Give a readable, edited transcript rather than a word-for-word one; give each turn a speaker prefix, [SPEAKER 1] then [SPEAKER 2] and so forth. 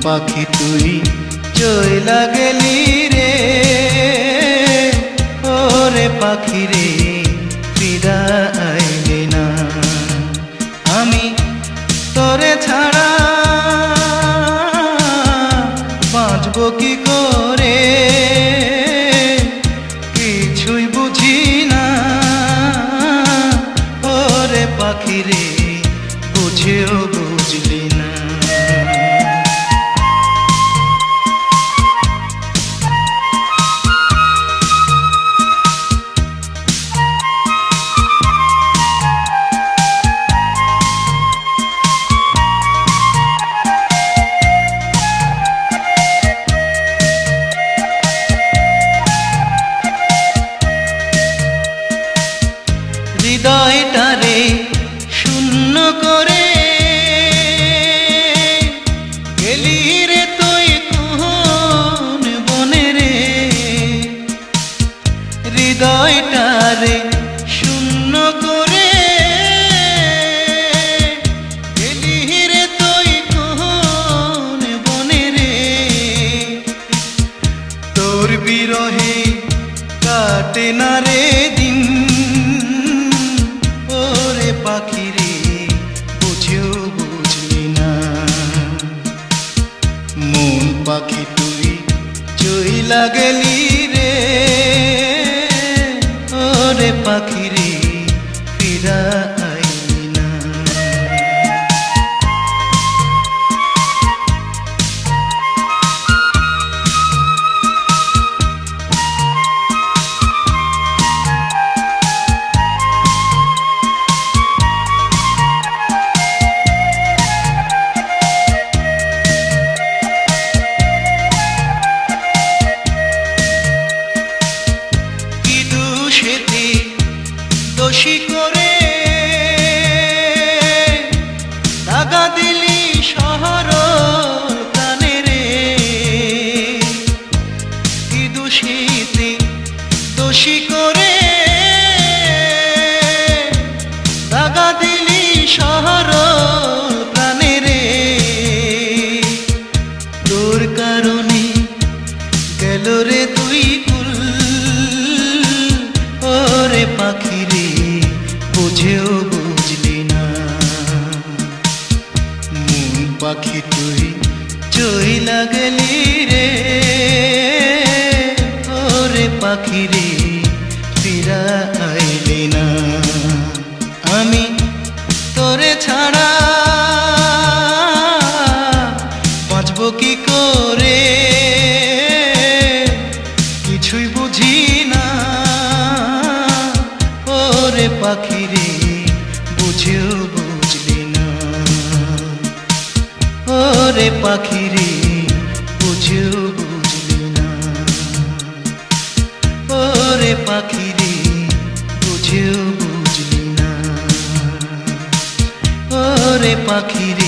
[SPEAKER 1] পাখি তুই চইলা গেলি রে, ওরে পাখি রে ফিরা আইলি না। আমি তোরে ছাড়া বাঁচব কি করে, কিছুই বুঝি না। ওরে পাখি রে বুঝেও বুঝলি না। হৃদয়টারে শূন্য করে গেলি রে তুই কোন বনে রে। হৃদয়টারে শূন্য করে গেলি রে তুই কোন বনে রে। তোর বিরহে কাটে না রে দিন, পাখি রে বুঝেও বুঝলি না। মন পাখি তুই চইলা গেলি রে, ওরে পাখি রে ফিরা আইলি না। দোষী করে দাগা দিলি শহর প্রাণে রে। কি দোষীতে দোষী করে দাগা দিলি শহর প্রাণে রে। তোর কারণে গেল রে তুই কুল, ওরে পাখি রে বুঝেও বুঝলি না। মন পাখি তুই চইলা গেলি রে, ওরে পাখি রে ফিরা আইলি না। আমি তোরে ছাড়া বাঁচব কি করে, কিছুই বুঝি না। ওরে পাখি রে বুঝেও বুঝলি না। ওরে পাখি রে বুঝেও বুঝলি না। ওরে পাখি রে বুঝেও বুঝলি না। ওরে পাখি রে